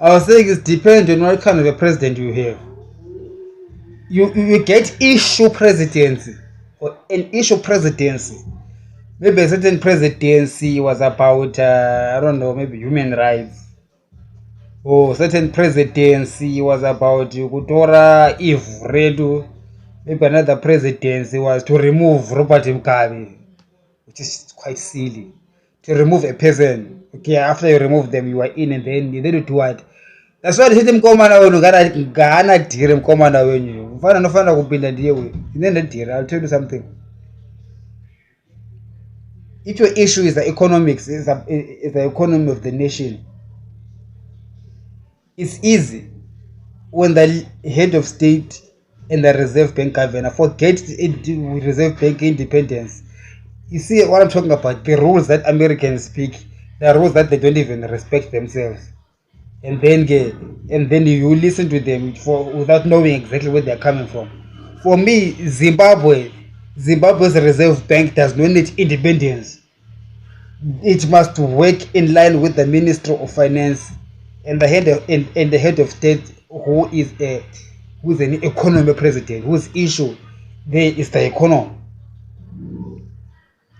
I was saying it depends on what kind of a president you have. You get issue presidency or an issue presidency. Maybe a certain presidency was about I don't know, maybe human rights. Or certain presidency was about Kutora Eve Redu. Maybe another presidency was to remove Robert Mugabe, which is quite silly. To remove a person. Okay, after you remove them, you are in, and then you do what? That's why ndithi mkomana wenu ngana dire mkomana wenyu mfana nofana kupinda ndiye we inende dire. I'll tell you something. If your issue is the economics, is the economy of the nation, it's easy when the head of state and the Reserve Bank governor forget Reserve Bank independence. You see what I'm talking about? The rules that Americans speak, the rules that they don't even respect themselves. And then you listen to them without knowing exactly where they're coming from. For me, Zimbabwe's Reserve Bank does not need independence. It must work in line with the Ministry of Finance and the head of state, who is an economy president, whose issue there is the economy.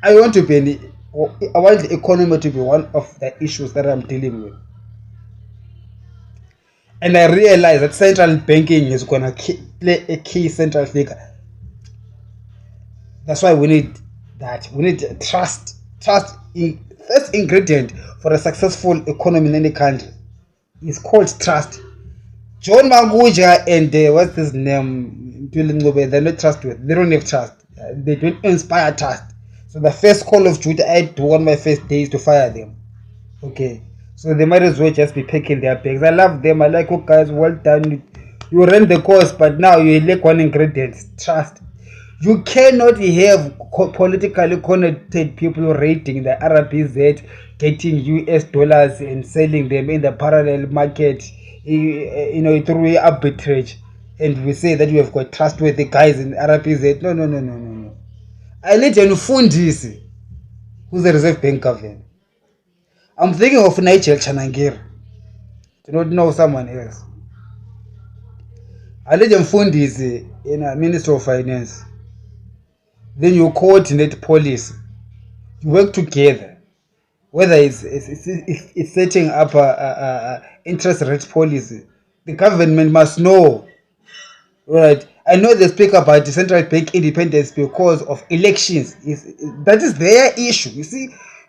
I want the economy to be one of the issues that I'm dealing with. And I realize that central banking is going to play a key central figure. That's why we need that. We need trust. Trust is first ingredient for a successful economy in any country. It's called trust. John Manguja and what's his name? They're not trustworthy. They don't have trust. They don't inspire trust. So the first call of duty I do on my first day is to fire them. Okay. So they might as well just be picking their bags. I love them. I like you guys. Well done. You ran the course, but now you lack one ingredient: trust. You cannot have politically connected people raiding the RBZ, getting US dollars and selling them in the parallel market, through arbitrage. And we say that you have got trustworthy guys in RBZ. No. I need a Fundisi, who's the Reserve Bank governor. I'm thinking of Nigel Chanangir. Do not know someone else. I let them fund this in a Minister of Finance. Then you coordinate policy. You work together. Whether it's setting up a interest rate policy, the government must know. Right? I know they speak about the central bank independence because of elections. That is their issue. You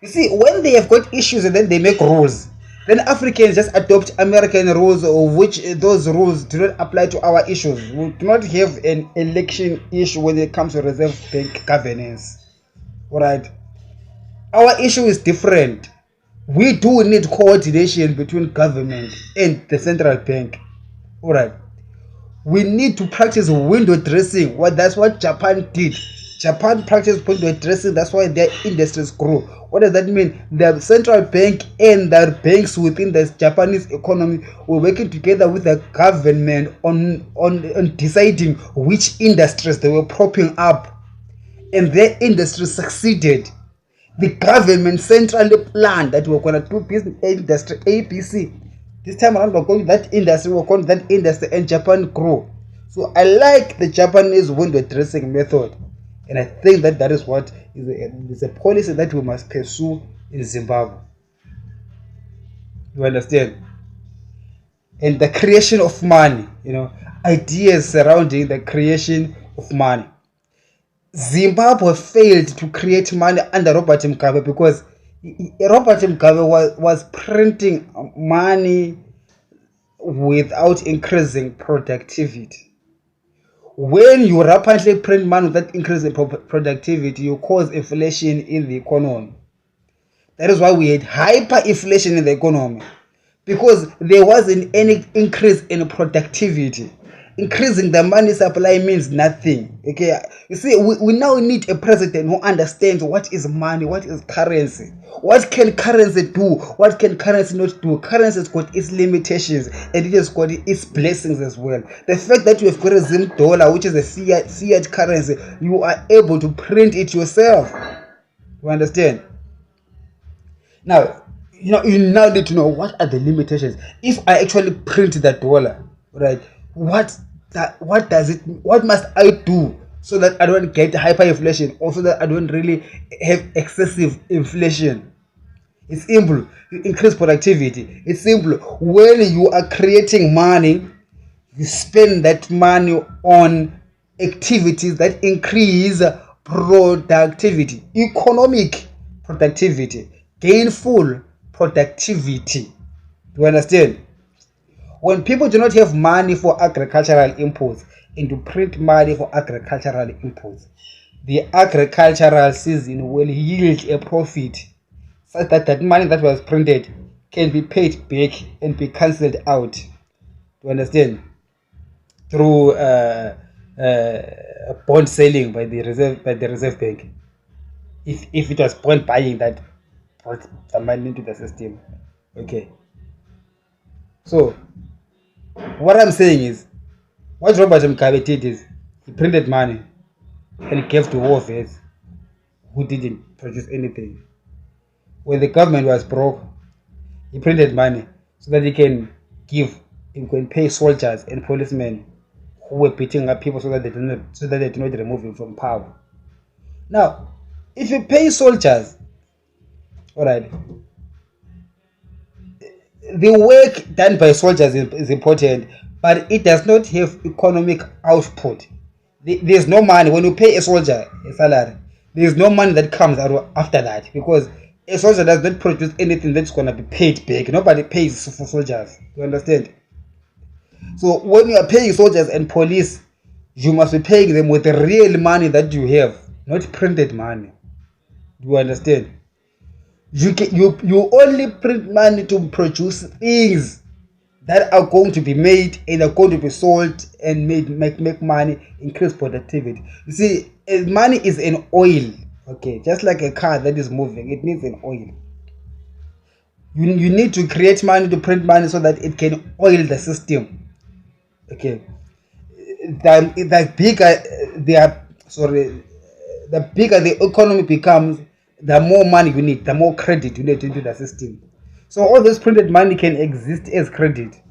see, when they have got issues and then they make rules, then Africans just adopt American rules, of which those rules do not apply to our issues. We do not have an election issue when it comes to Reserve Bank governance. Alright? Our issue is different. We do need coordination between government and the central bank. Alright? We need to practice window dressing. That's what Japan did. Japan practiced window dressing. That's why their industries grew. What does that mean? The central bank and the banks within the Japanese economy were working together with the government on deciding which industries they were propping up. And their industries succeeded. The government centrally planned that we're going to do business industry ABC. This time around, we're going to that industry, and Japan grew. So I like the Japanese window dressing method. And I think that is what is a policy that we must pursue in Zimbabwe. You understand? And the creation of money, ideas surrounding the creation of money. Zimbabwe failed to create money under Robert Mugabe because Robert Mugabe was printing money without increasing productivity. When you rapidly print money without increasing productivity, you cause inflation in the economy. That is why we had hyperinflation in the economy, because there wasn't any increase in productivity. Increasing the money supply means nothing. Okay, you see, we now need a president who understands what is money, what is currency, what can currency do, what can currency not do. Currency has got its limitations and it has got its blessings as well. The fact that you have got a Zim dollar, which is a fiat currency, you are able to print it yourself. You understand? Now, you now need to know what are the limitations. If I actually print that dollar, right, what must I do so that I don't get hyperinflation, or so that I don't really have excessive inflation? It's simple. You increase productivity. It's simple. When you are creating money, you spend that money on activities that increase productivity, economic productivity, gainful productivity. Do you understand? When people do not have money for agricultural inputs and to print money for agricultural inputs, the agricultural season will yield a profit such that that money that was printed can be paid back and be cancelled out. Do you understand? Through bond selling by the reserve bank. If it was bond buying that brought the money into the system. Okay. So what I'm saying is, what Robert Mugabe did is he printed money and gave to war vets who didn't produce anything. When the government was broke, he printed money so that he can pay soldiers and policemen who were beating up people so that they do not remove him from power. Now, if you pay soldiers, all right, the work done by soldiers is important, but it does not have economic output. There's no money when you pay a soldier a salary. There's no money that comes out after that, because a soldier does not produce anything that's going to be paid back. Nobody pays for soldiers. You understand? So when you are paying soldiers and police, you must be paying them with the real money that you have, not printed money. Do you understand? You only print money to produce things that are going to be made and are going to be sold and make money, increase productivity. You see, money is an oil. Okay, just like a car that is moving, it needs an oil. You need to create money to print money so that it can oil the system. Okay, the bigger the economy becomes, the more money you need, the more credit you need into the system. So all this printed money can exist as credit.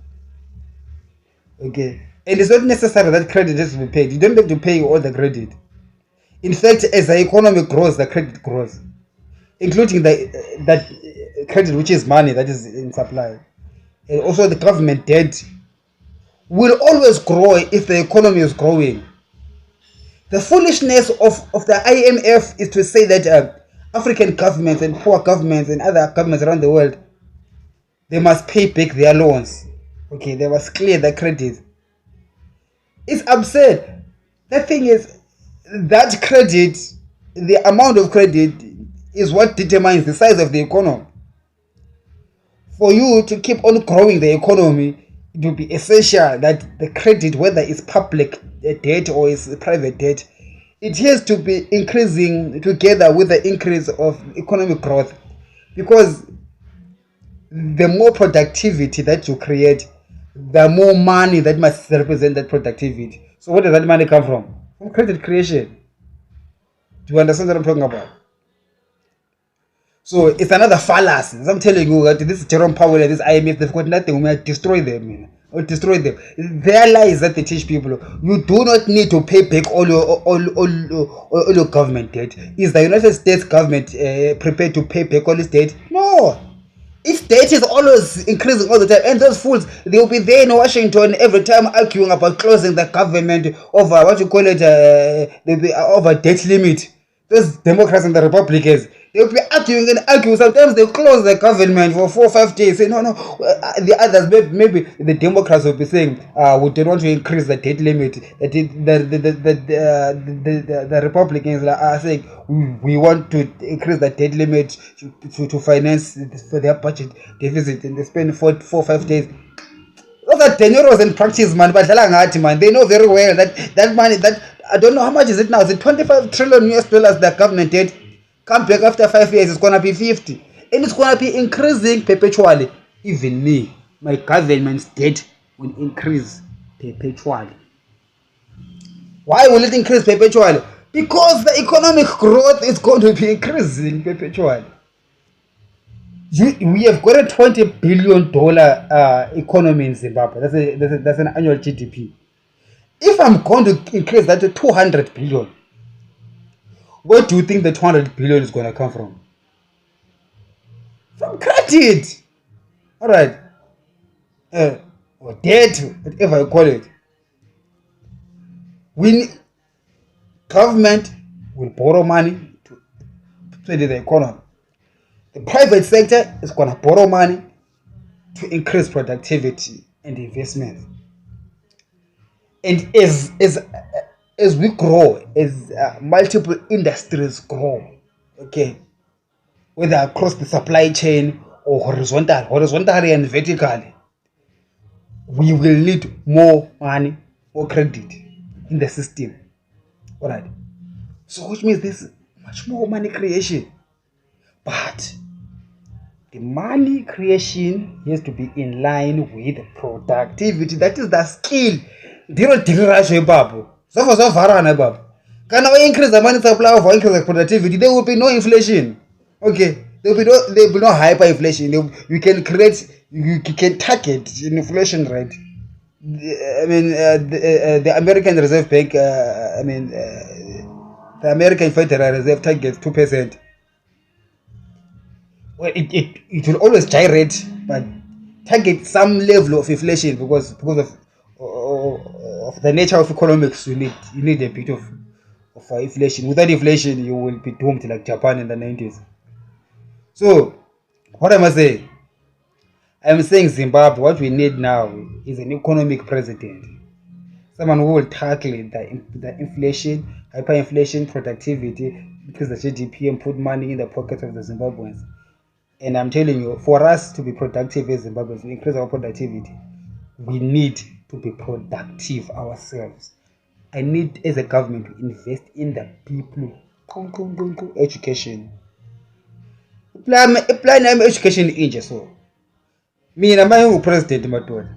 Okay, and it's not necessary that credit has to be paid. You don't have to pay all the credit. In fact, as the economy grows, the credit grows, including that credit, which is money that is in supply. And also the government debt will always grow if the economy is growing. The foolishness of the IMF is to say that African governments and poor governments and other governments around the world, they must pay back their loans. Okay, they must clear their credit. It's absurd. The thing is, that credit, the amount of credit, is what determines the size of the economy. For you to keep on growing the economy, it will be essential that the credit, whether it's public debt or it's private debt, it has to be increasing together with the increase of economic growth. Because the more productivity that you create, the more money that must represent that productivity. So where does that money come from? From credit creation. Do you understand what I'm talking about? So it's another fallacy. As I'm telling you, that this Jerome Powell and this IMF, they've got nothing. We might destroy them. Or destroy them. Their lies that they teach people. You do not need to pay back all your government debt. Is the United States government prepared to pay back all its debt? No. If debt is always increasing all the time, and those fools, they will be there in Washington every time arguing about closing the government over over debt limit. Those Democrats and the Republicans, they'll be arguing and arguing. Sometimes they close the government for 4 or 5 days. Say, no. The others, maybe the Democrats will be saying, we don't want to increase the debt limit. The Republicans are saying, we want to increase the debt limit to finance for their budget deficit. And they spend 4 or 5 days. Those are tenuros in practice, man. But man, they know very well that money, that I don't know how much is it now. Is it 25 trillion US dollars the government debt? Come back after 5 years, it's gonna be 50, and it's gonna be increasing perpetually. Even me, my government's debt will increase perpetually. Why will it increase perpetually? Because the economic growth is going to be increasing perpetually. We have got a $20 billion economy in Zimbabwe. That's an annual GDP. If I'm going to increase that to 200 billion, where do you think the 200 billion is going to come from? From credit. All right. Or debt, whatever you call it. Government will borrow money to feed the economy. The private sector is going to borrow money to increase productivity and investment. And as we grow, as multiple industries grow, okay, whether across the supply chain or horizontally and vertically, we will need more money, more credit in the system. All right. So which means there's much more money creation. But the money creation has to be in line with productivity. That is the skill. Can I increase the money supply or increase the productivity? There will be no inflation. Okay. There will be no hyperinflation. You can target inflation rate. I mean, the American Reserve Bank, the American Federal Reserve targets 2%. Well, it will always gyrate, but target some level of inflation because of the nature of economics. You need a bit of inflation. Without inflation, you will be doomed like Japan in the 90s. So, what am I saying? I'm saying Zimbabwe, what we need now is an economic president. Someone who will tackle the inflation, hyperinflation, productivity, increase the GDP and put money in the pockets of the Zimbabweans. And I'm telling you, for us to be productive as Zimbabweans, to increase our productivity, we need to be productive ourselves. I need, as a government, to invest in the people. Education. Plan education inje so. Mina manje president madoda.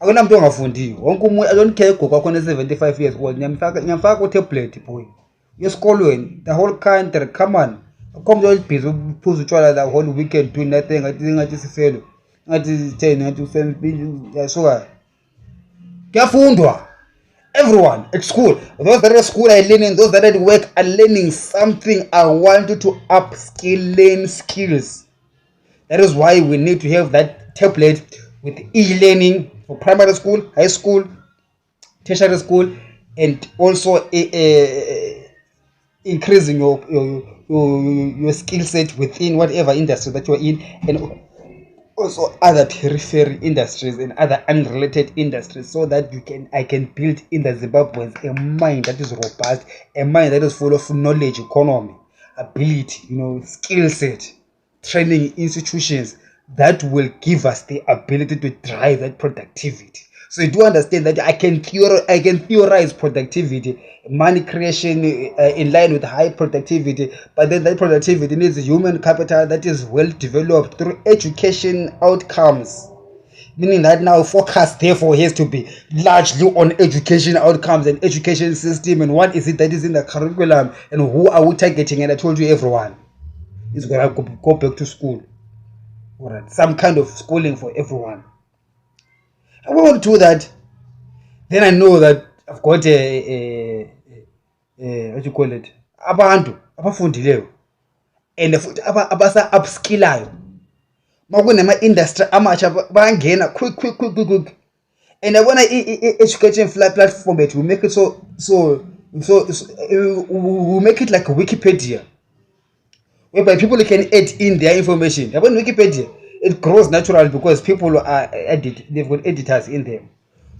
Akuna muntu ongafundiyo. Wonke umuntu I don't care gogo khona 75 years old. Ngiyamfaka ku tablet boy. Yesikolweni, the whole country, come on. Come to busy uphuza utshwala the whole weekend doing nothing ngathi sifelo. Ngathi 10 ngathi usembi yasuka. Kuyafundwa. Everyone at school, those that are at school are learning, those that are at work are learning something. I want you to upskill, learn skills. That is why we need to have that tablet with e-learning for primary school, high school, tertiary school, and also increasing your skill set within whatever industry that you're in, and also other periphery industries and other unrelated industries, so that I can build in the Zimbabweans a mind that is robust, a mind that is full of knowledge, economy, ability, skill set, training institutions that will give us the ability to drive that productivity. So you do understand that I can theorize productivity, money creation in line with high productivity, but then that productivity needs human capital that is well developed through education outcomes. Meaning that now focus therefore has to be largely on education outcomes and education system, and what is it that is in the curriculum and who are we targeting. And I told you everyone is going to go back to school. All right, some kind of schooling for everyone. I won't do that. Then I know that I've got what you call it, abantu abafundileyo and abasa upskillayo. Makunama industry amatsha bangena quick. And I wanna education platform it will make it so we'll make it like a Wikipedia, whereby people can add in their information. When Wikipedia, it grows naturally because people are they've got editors in them.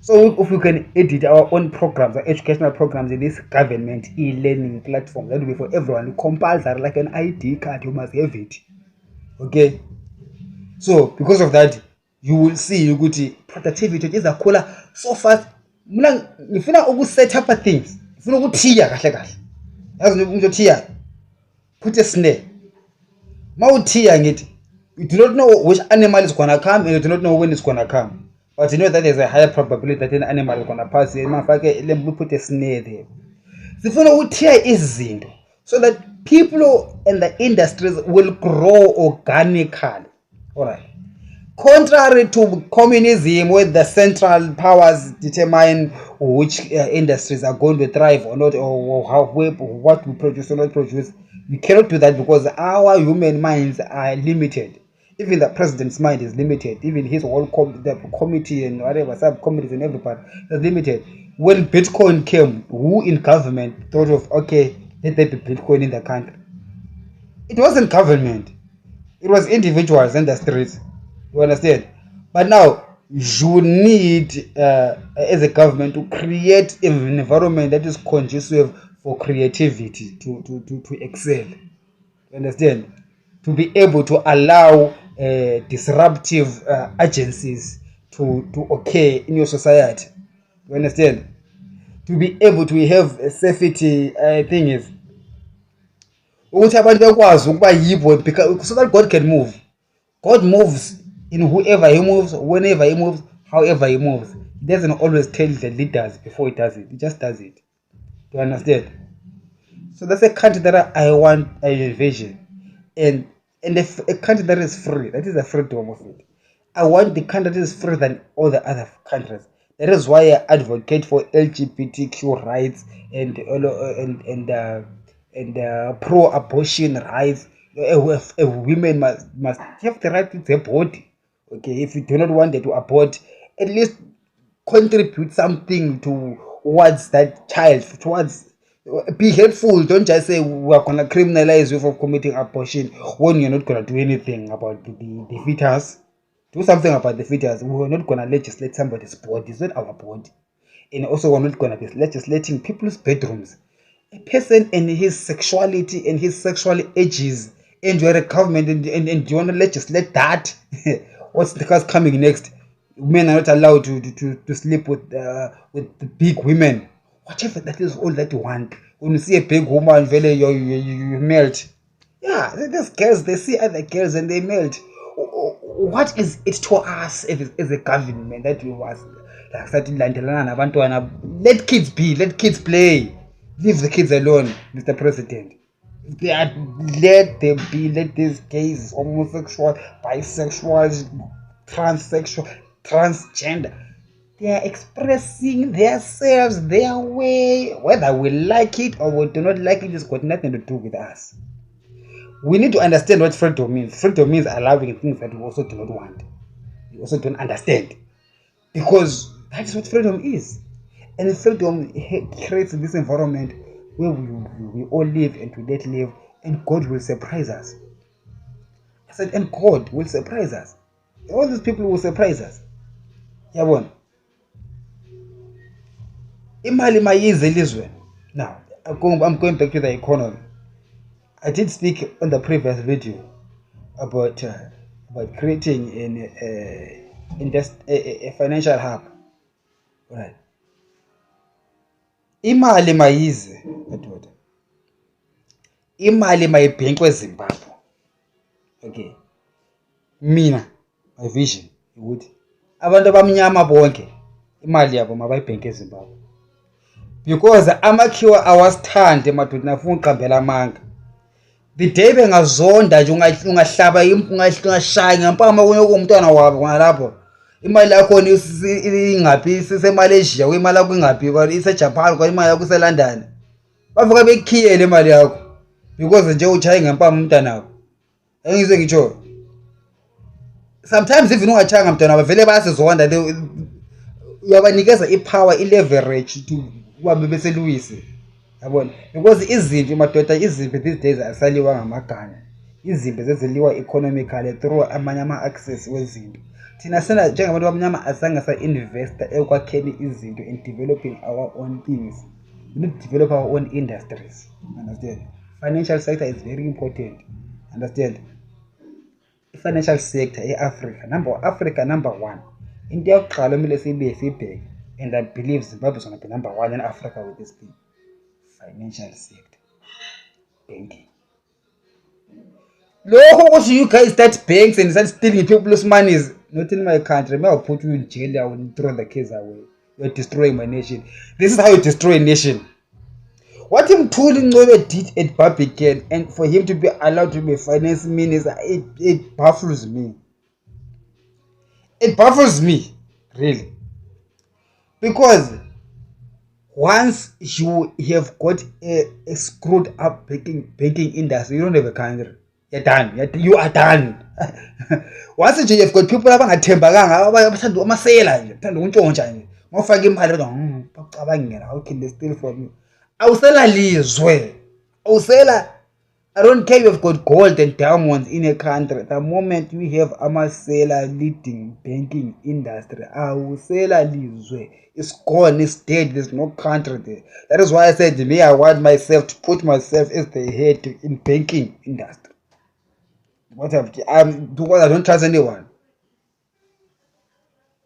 So if we can edit our own programs, our educational programs in this government e-learning platform, that will be for everyone. Compulsory, like an ID card, you must have it. Okay. So because of that, you will see you go to productivity is a cooler so fast. If you know set up things, if you know tia kahle. Put a snare. It. You do not know which animal is gonna come, and you do not know when it's gonna come. But you know that there's a higher probability that an animal is gonna pass. Let me put a snare there. The phone will tear is zinto, so that people and the industries will grow organically. All right. Contrary to communism, where the central powers determine which industries are going to thrive or not, or how what we produce or not produce, we cannot do that because our human minds are limited. Even the president's mind is limited. Even his whole the committee and whatever subcommittees and everybody is limited. When Bitcoin came, who in government thought of, okay, let there be Bitcoin in the country? It wasn't government. It was individuals in the streets. You understand? But now you need, as a government, to create an environment that is conducive for creativity to excel. You understand? To be able to allow disruptive agencies to occur in your society. You understand? To be able to have a safety thing is ukuthi abantu bekwazi ukuba yibo, because so that God can move. God moves in whoever he moves, whenever he moves, however he moves. He doesn't always tell the leaders before he does it. He just does it. Do you understand? So that's a country that I want, I envision. And a country that is free. That is the freedom of it. I want the country that is free than all the other countries. That is why I advocate for LGBTQ rights and pro-abortion rights. Women must have the right to their body. Okay, if you do not want them to abort, at least contribute something towards that child, towards, be helpful. Don't just say we are gonna criminalize you for committing abortion when you're not gonna do anything about the fetus. Do something about the fetus. We're not gonna legislate somebody's body. It's not our body. And also we're not gonna be legislating people's bedrooms. A person and his sexuality and his sexual urges, and you're a government and you want to legislate that. What's the cause coming next? Men are not allowed to sleep with the big women. Whatever that is, all that you want. When you see a big woman, you melt. Yeah, these girls, they see other girls and they melt. What is it to us as a government that we was like, let kids be, let kids play. Leave the kids alone, Mr. President. Let them be. Let these gays, homosexual, bisexual, transsexual, transgender, they are expressing themselves their way. Whether we like it or we do not like it, it's got nothing to do with us. We need to understand what freedom means. Freedom means allowing things that we also do not want. We also don't understand. Because that's what freedom is. And freedom creates this environment where we all live and we let live, and God will surprise us. I said, and God will surprise us. All these people will surprise us. Yabona. Imali mayize elizweni. Now, I'm going back to the economy. I did speak on the previous video about creating a financial hub. Right. Imali mayize madoda. Imali mayibhenkwe eZimbabwe. Okay. Mina my vision ukuthi abantu abamnyama bonke imali yabo mabayibhenke eZimbabwe. Because amakhiwa awasithande madoda nafuna uqambela amanga. The day bengazonda nje ungahlaba ungashaya ngempama umntwana wabo ngalapho. Imali yakho ingaphi, ise-Malaysia, imali yakho ingaphi, ise-Japan, imali yakho ise-London. Bavuka bekhiyele imali yakho because nje uchaye ngempama umntwana wakho. Engizwe ngitsho. Sometimes even ungachanga umntwana wakho vele bayasizonda, uyabanikeza ipower, i-leverage to uhambe beselwise. Yabona? Because izimpi madoda, izimpi these days asaliwa ngamagana. Izimpi zeziliwa economically through amanye ama-access wezinto. Thina sena njengabantu abamnyama azange sa-investor ekwakheni izinto and developing our own things. We need to develop our own industries. Understand? Financial sector is very important. Understand? The financial sector e-Africa, number one. Into yokuqala kumele siyibheke, and I believe Zimbabwe is going to be number one in Africa with this thing. Financial sector. Banking. Look, you guys start banks and start stealing people's money. Not in my country. I'll put you in jail. I will throw the case away. You're destroying my nation. This is how you destroy a nation. What Mthuli Ncube did at Barbican and for him to be allowed to be a finance minister, it baffles me. It baffles me, really. Because once you have got a screwed up banking industry, you don't have a country. You're done. You are done. Once you have got people abangathembakanga abathanda amasela nje, bathanda ukuntshontsha nje. Mawufaka imali bacabangela, how can they steal from you? Awusela lizwe. Awusela. I don't care if you've got gold and diamonds in a country. The moment you have amasela leading banking industry, awusela lizwe. It's gone, it's dead, there's no country there. That is why I said, me, I want myself to put myself as the head in banking industry. Because I don't trust anyone.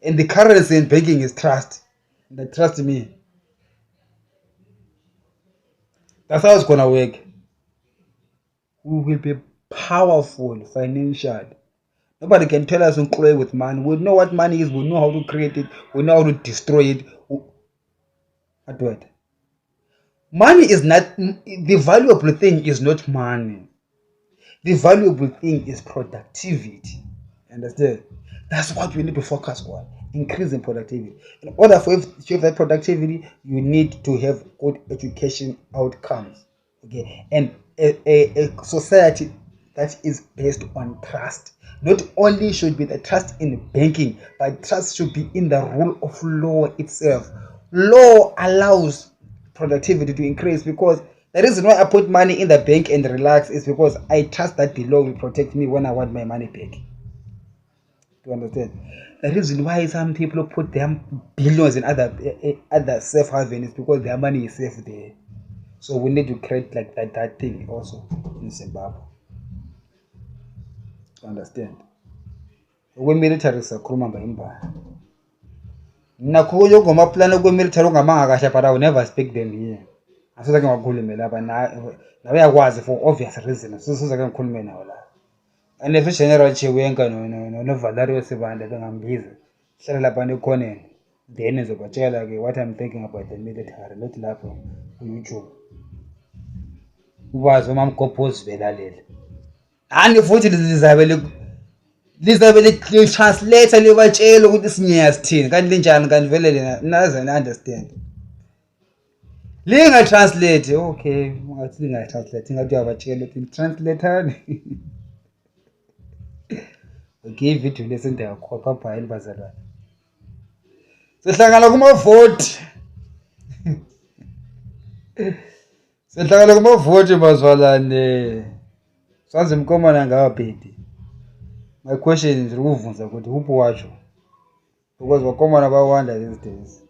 And the currency in banking is trust. And trust me. That's how it's gonna work. We will be powerful financially. Nobody can tell us to play with money. We know what money is. We know how to create it. We know how to destroy it. What? Money is not the valuable thing. Is not money. The valuable thing is productivity. Understand? That's what we need to focus on. Increasing productivity. In order for you to have that productivity, you need to have good education outcomes. Okay, and a society that is based on trust. Not only should be the trust in banking, but trust should be in the rule of law itself. Law allows productivity to increase, because the reason why I put money in the bank and relax is because I trust that the law will protect me when I want my money back. You understand? The reason why some people put their billions in other safe haven is because their money is safe there. So we need to create like that thing also in Zimbabwe. Understand? When military sakhuluma ngaimbala. Nakuyo goma plan military ungamanga kahle, but I will never speak them here. Asizake ngakhulume lapha na uyakwazi for obvious reasons. Sizake ngikhulume nawo la. And if General Chiwenga no Valerio Sibanda bengambiza. Hlala lapha nekhoneni. Then ngizobatshela ke what I'm thinking about the military, not lapha ku YouTube. Ukwazi uma mgobhozi belalele. Ani futhi lizabe li-translate libatshela ukuthi sinyaya sithini kanti linjani kanti vele lena naze understand. Linga-translate, okay, ungathi linga-translate, ingathi uyabatshela ukuthi translate-ani. Okay, ividiyo lesendiyakhopha phayini bazalwane. Sihlangana kumavoti. Sihlangana kumavoti bazalwane. Sazi mkomana ngawabhedi. My question is ukuvunza ukuthi uphi wacho. Because wakomana bawanda these days.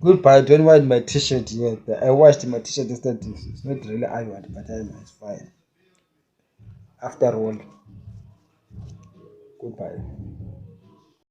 Goodbye, don't want my t-shirt yet. I washed my t-shirt yesterday. It's not really ironed, but it's fine. After all, goodbye.